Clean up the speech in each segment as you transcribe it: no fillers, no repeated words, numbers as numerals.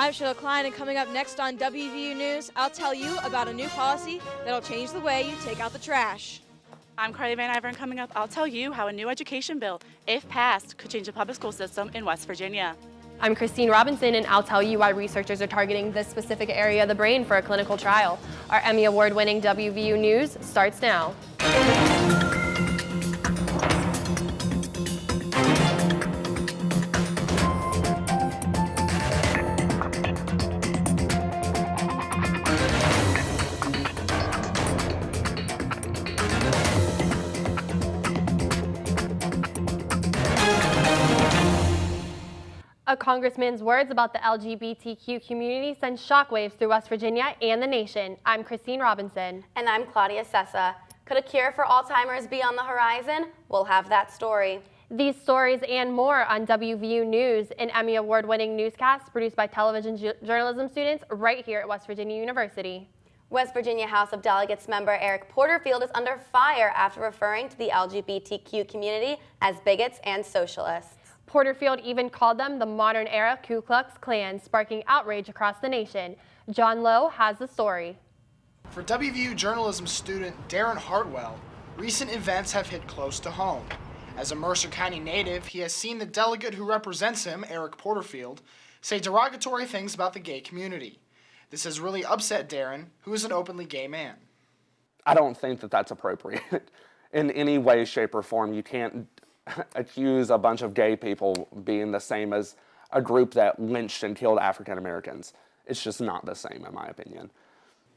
I'm Cheryl Klein, and coming up next on WVU News, I'll tell you about a new policy that'll change the way you take out the trash. I'm Carly Van Ivern. Coming up, I'll tell you how a new education bill, if passed, could change the public school system in West Virginia. I'm Christine Robinson, and I'll tell you why researchers are targeting this specific area of the brain for a clinical trial. Our Emmy Award-winning WVU News starts now. A congressman's words about the LGBTQ community send shockwaves through West Virginia and the nation. I'm Christine Robinson. And I'm Claudia Sessa. Could a cure for Alzheimer's be on the horizon? We'll have that story. These stories and more on WVU News, an Emmy Award-winning newscast produced by television journalism students right here at West Virginia University. West Virginia House of Delegates member Eric Porterfield is under fire after referring to the LGBTQ community as bigots and socialists. Porterfield even called them the modern-era Ku Klux Klan, sparking outrage across the nation. John Lowe has the story. For WVU journalism student Darren Hartwell, recent events have hit close to home. As a Mercer County native, he has seen the delegate who represents him, Eric Porterfield, say derogatory things about the gay community. This has really upset Darren, who is an openly gay man. I don't think that that's appropriate in any way, shape, or form. You can't accuse a bunch of gay people being the same as a group that lynched and killed African Americans. It's just not the same, in my opinion.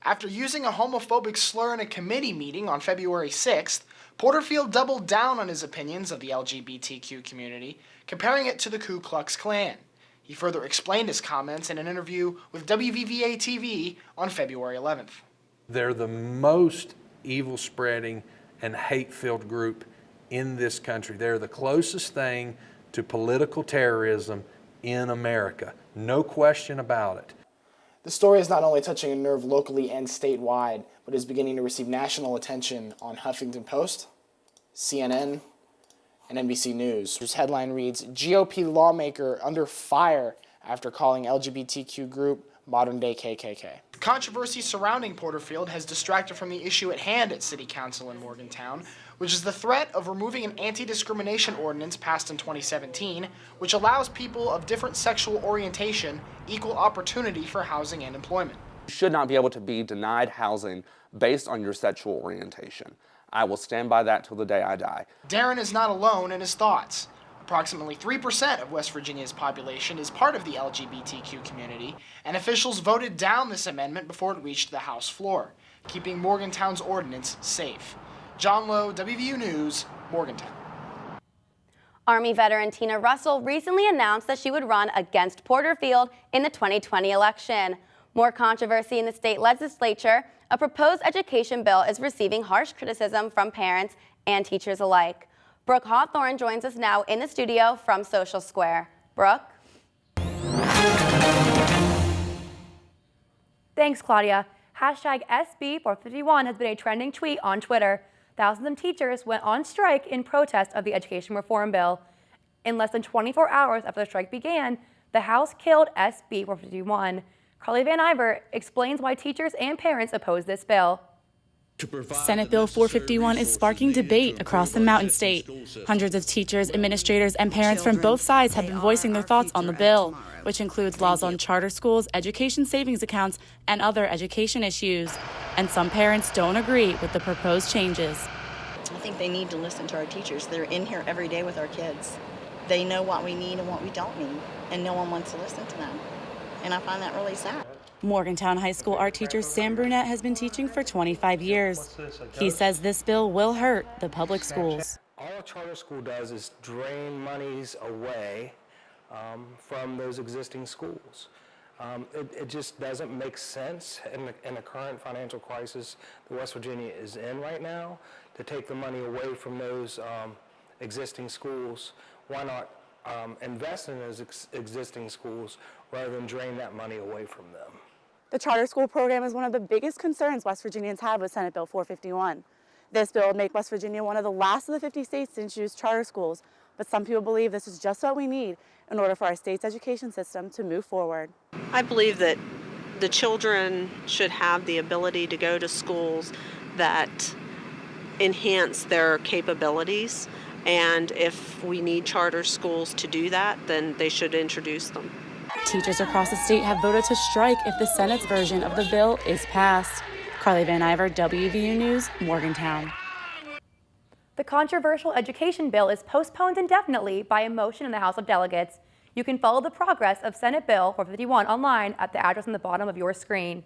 After using a homophobic slur in a committee meeting on February 6th, Porterfield doubled down on his opinions of the LGBTQ community, comparing it to the Ku Klux Klan. He further explained his comments in an interview with WVVA TV on February 11th. They're the most evil-spreading and hate-filled group in this country. They're the closest thing to political terrorism in America. No question about it. The story is not only touching a nerve locally and statewide, but is beginning to receive national attention on Huffington Post, CNN, and NBC News, whose headline reads, GOP lawmaker under fire after calling LGBTQ group modern-day KKK. Controversy surrounding Porterfield has distracted from the issue at hand at City Council in Morgantown, which is the threat of removing an anti-discrimination ordinance passed in 2017, which allows people of different sexual orientation equal opportunity for housing and employment. You should not be able to be denied housing based on your sexual orientation. I will stand by that till the day I die. Darren is not alone in his thoughts. Approximately 3% of West Virginia's population is part of the LGBTQ community, and officials voted down this amendment before it reached the House floor, keeping Morgantown's ordinance safe. John Lowe, WVU News, Morgantown. Army veteran Tina Russell recently announced that she would run against Porterfield in the 2020 election. More controversy in the state legislature, a proposed education bill is receiving harsh criticism from parents and teachers alike. Brooke Hawthorne joins us now in the studio from Social Square. Brooke? Thanks, Claudia. Hashtag SB451 has been a trending tweet on Twitter. Thousands of teachers went on strike in protest of the education reform bill. In less than 24 hours after the strike began, the House killed SB451. Carly Van Ivern explains why teachers and parents oppose this bill. Senate Bill 451 is sparking debate across the Mountain State. Hundreds of teachers, administrators, and parents from both sides have been voicing their thoughts on the bill, which includes laws on charter schools, education savings accounts, and other education issues. And some parents don't agree with the proposed changes. I think they need to listen to our teachers. They're in here every day with our kids. They know what we need and what we don't need, and no one wants to listen to them. And I find that really sad. Morgantown High School art teacher Sam Brunette has been teaching for 25 years. He says this bill will hurt the public schools. All a charter school does is drain monies away from those existing schools. It just doesn't make sense in the current financial crisis that West Virginia is in right now to take the money away from those existing schools. Why not invest in those existing schools rather than drain that money away from them? The charter school program is one of the biggest concerns West Virginians have with Senate Bill 451. This bill would make West Virginia one of the last of the 50 states to introduce charter schools, But some people believe this is just what we need in order for our state's education system to move forward. I believe that the children should have the ability to go to schools that enhance their capabilities, and if we need charter schools to do that, then they should introduce them. Teachers across the state have voted to strike if the Senate's version of the bill is passed. Carly Van Iver, WVU News, Morgantown. The controversial education bill is postponed indefinitely by a motion in the House of Delegates. You can follow the progress of Senate Bill 451 online at the address on the bottom of your screen.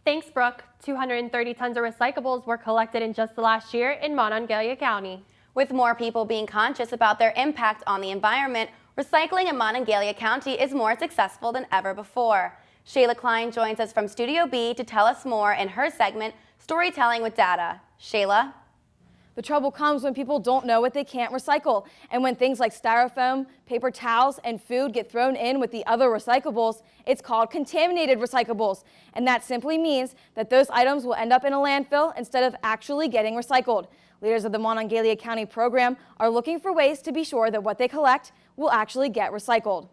Thanks, Brooke. 230 tons of recyclables were collected in just the last year in Monongalia County. With more people being conscious about their impact on the environment, recycling in Monongalia County is more successful than ever before. Shayla Klein joins us from Studio B to tell us more in her segment, Storytelling with Data. Shayla? The trouble comes when people don't know what they can't recycle, and when things like styrofoam, paper towels, and food get thrown in with the other recyclables, it's called contaminated recyclables, and that simply means that those items will end up in a landfill instead of actually getting recycled. Leaders of the Monongalia County program are looking for ways to be sure that what they collect will actually get recycled.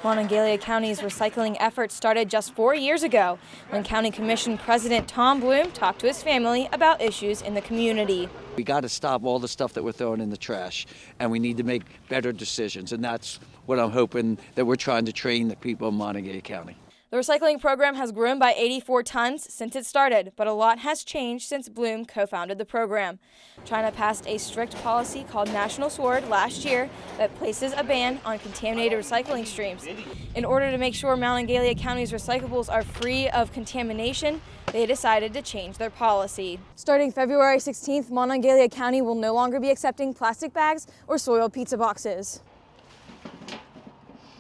Monongalia County's recycling efforts started just 4 years ago when County Commission President Tom Bloom talked to his family about issues in the community. We got to stop all the stuff that we're throwing in the trash, and we need to make better decisions, and that's what I'm hoping that we're trying to train the people in Monongalia County. The recycling program has grown by 84 tons since it started, but a lot has changed since Bloom co-founded the program. China passed a strict policy called National Sword last year that places a ban on contaminated recycling streams. In order to make sure Monongalia County's recyclables are free of contamination, they decided to change their policy. Starting February 16th, Monongalia County will no longer be accepting plastic bags or soiled pizza boxes.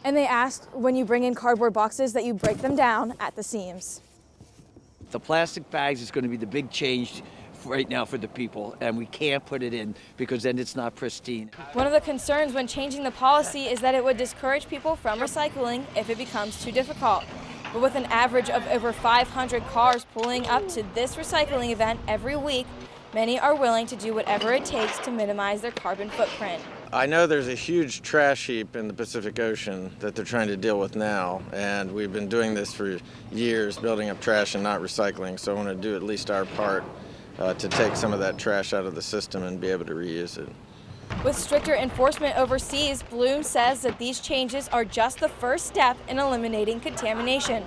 And they ask when you bring in cardboard boxes that you break them down at the seams. The plastic bags is going to be the big change right now for the people, and we can't put it in because then it's not pristine. One of the concerns when changing the policy is that it would discourage people from recycling if it becomes too difficult. But with an average of over 500 cars pulling up to this recycling event every week, many are willing to do whatever it takes to minimize their carbon footprint. I know there's a huge trash heap in the Pacific Ocean that they're trying to deal with now, and we've been doing this for years, building up trash and not recycling, so I want to do at least our part to take some of that trash out of the system and be able to reuse it. With stricter enforcement overseas, Bloom says that these changes are just the first step in eliminating contamination.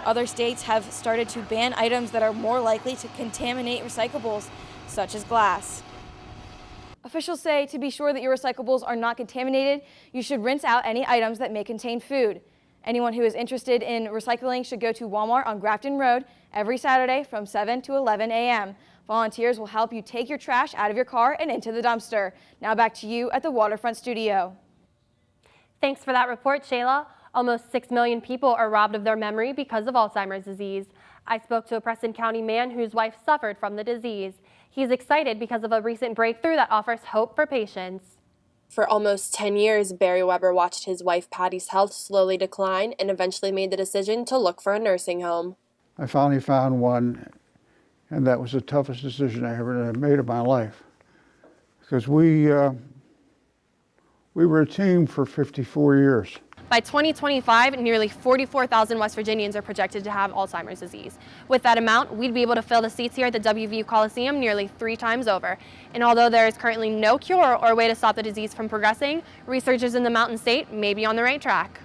Other states have started to ban items that are more likely to contaminate recyclables, such as glass. Officials say to be sure that your recyclables are not contaminated, you should rinse out any items that may contain food. Anyone who is interested in recycling should go to Walmart on Grafton Road every Saturday from 7 to 11 a.m. Volunteers will help you take your trash out of your car and into the dumpster. Now back to you at the Waterfront Studio. Thanks for that report, Shayla. Almost 6 million people are robbed of their memory because of Alzheimer's disease. I spoke to a Preston County man whose wife suffered from the disease. He's excited because of a recent breakthrough that offers hope for patients. For almost 10 years, Barry Weber watched his wife Patty's health slowly decline and eventually made the decision to look for a nursing home. I finally found one, and that was the toughest decision I ever made in my life. Because we were a team for 54 years. By 2025, nearly 44,000 West Virginians are projected to have Alzheimer's disease. With that amount, we'd be able to fill the seats here at the WVU Coliseum nearly 3 times over. And although there is currently no cure or way to stop the disease from progressing, researchers in the Mountain State may be on the right track.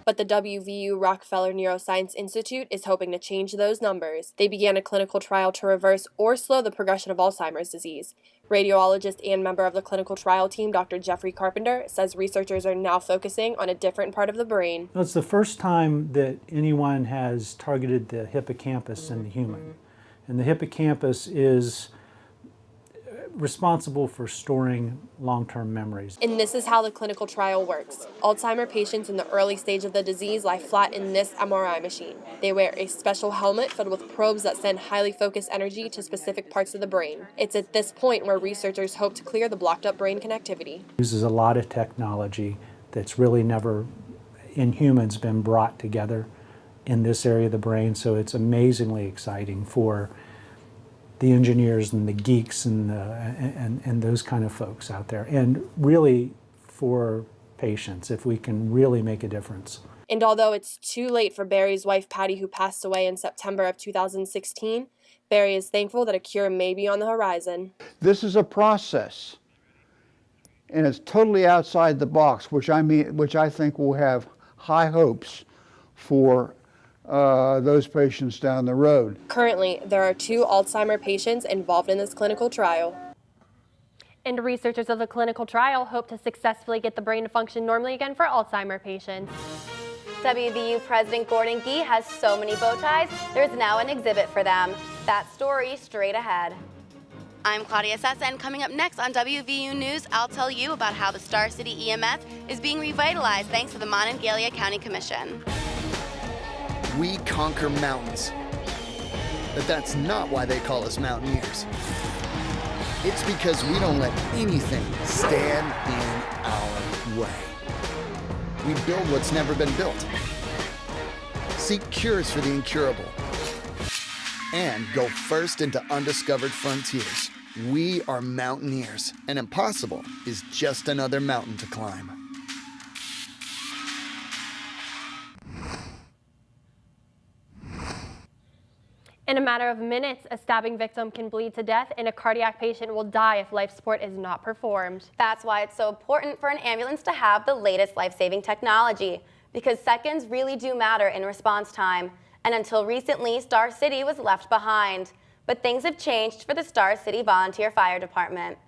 But the WVU Rockefeller Neuroscience Institute is hoping to change those numbers. They began a clinical trial to reverse or slow the progression of Alzheimer's disease. Radiologist and member of the clinical trial team, Dr. Jeffrey Carpenter, says researchers are now focusing on a different part of the brain. It's the first time that anyone has targeted the hippocampus in the human. And the hippocampus is responsible for storing long-term memories. And this is how the clinical trial works. Alzheimer patients in the early stage of the disease lie flat in this MRI machine. They wear a special helmet filled with probes that send highly focused energy to specific parts of the brain. It's at this point where researchers hope to clear the blocked up brain connectivity. It uses a lot of technology that's really never in humans been brought together in this area of the brain, so it's amazingly exciting for the engineers and the geeks and those kind of folks out there, and really for patients, if we can really make a difference. And although it's too late for Barry's wife Patty, who passed away in September of 2016, Barry is thankful that a cure may be on the horizon. This is a process, and it's totally outside the box, which I think will have high hopes for those patients down the road. Currently, there are 2 Alzheimer patients involved in this clinical trial. And researchers of the clinical trial hope to successfully get the brain to function normally again for Alzheimer patients. WVU President Gordon Gee has so many bow ties, there's now an exhibit for them. That story straight ahead. I'm Claudia Sessa, and coming up next on WVU News, I'll tell you about how the Star City EMS is being revitalized thanks to the Monongalia County Commission. We conquer mountains, but that's not why they call us mountaineers. It's because we don't let anything stand in our way. We build what's never been built, seek cures for the incurable, and go first into undiscovered frontiers. We are mountaineers, and impossible is just another mountain to climb. In a matter of minutes, a stabbing victim can bleed to death and a cardiac patient will die if life support is not performed. That's why it's so important for an ambulance to have the latest life-saving technology, because seconds really do matter in response time. And until recently, Star City was left behind. But things have changed for the Star City Volunteer Fire Department.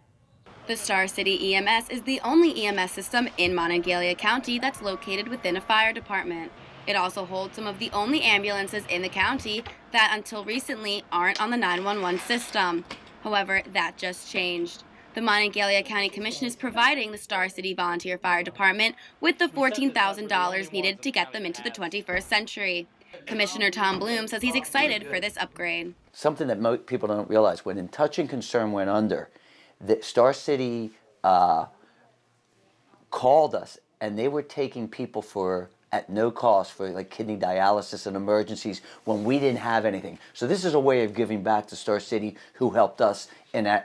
The Star City EMS is the only EMS system in Monongalia County that's located within a fire department. It also holds some of the only ambulances in the county that until recently aren't on the 911 system. However, that just changed. The Monongalia County Commission is providing the Star City Volunteer Fire Department with the $14,000 needed to get them into the 21st century. Commissioner Tom Bloom says he's excited for this upgrade. Something that people don't realize, when In Touch and Concern went under, the Star City called us, and they were taking people at no cost for like kidney dialysis and emergencies when we didn't have anything. So this is a way of giving back to Star City, who helped us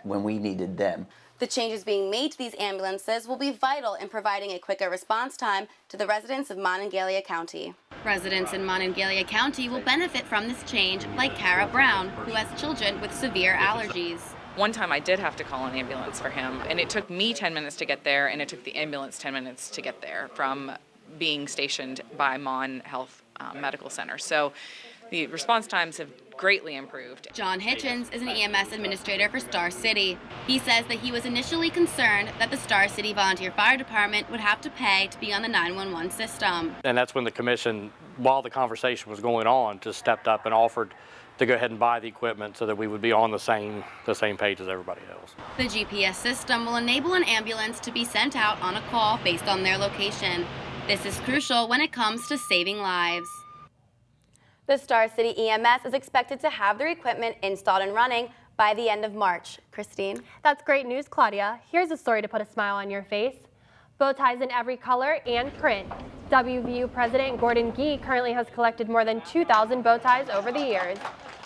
when we needed them. The changes being made to these ambulances will be vital in providing a quicker response time to the residents of Monongalia County. Residents in Monongalia County will benefit from this change, like Kara Brown, who has children with severe allergies. One time I did have to call an ambulance for him, and it took me 10 minutes to get there, and it took the ambulance 10 minutes to get there from being stationed by Mon Health Medical Center. So the response times have greatly improved. John Hitchens is an EMS administrator for Star City. He says that he was initially concerned that the Star City Volunteer Fire Department would have to pay to be on the 911 system. And that's when the commission, while the conversation was going on, just stepped up and offered to go ahead and buy the equipment so that we would be on the same page as everybody else. The GPS system will enable an ambulance to be sent out on a call based on their location. This is crucial when it comes to saving lives. The Star City EMS is expected to have their equipment installed and running by the end of March. Christine? That's great news, Claudia. Here's a story to put a smile on your face. Bow ties in every color and print. WVU President Gordon Gee currently has collected more than 2,000 bow ties over the years.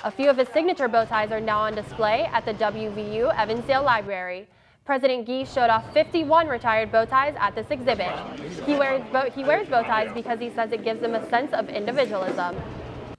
A few of his signature bow ties are now on display at the WVU Evansdale Library. President Gee showed off 51 retired bow ties at this exhibit. He wears bow ties because he says it gives him a sense of individualism.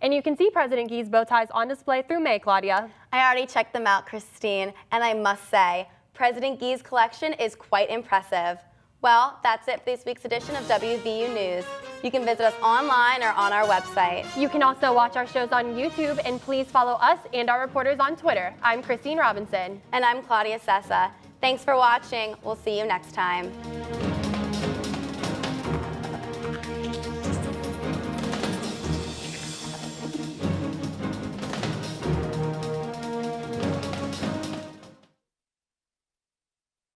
And you can see President Gee's bow ties on display through May, Claudia. I already checked them out, Christine, and I must say, President Gee's collection is quite impressive. Well, that's it for this week's edition of WVU News. You can visit us online or on our website. You can also watch our shows on YouTube, and please follow us and our reporters on Twitter. I'm Christine Robinson. And I'm Claudia Sessa. Thanks for watching. We'll see you next time.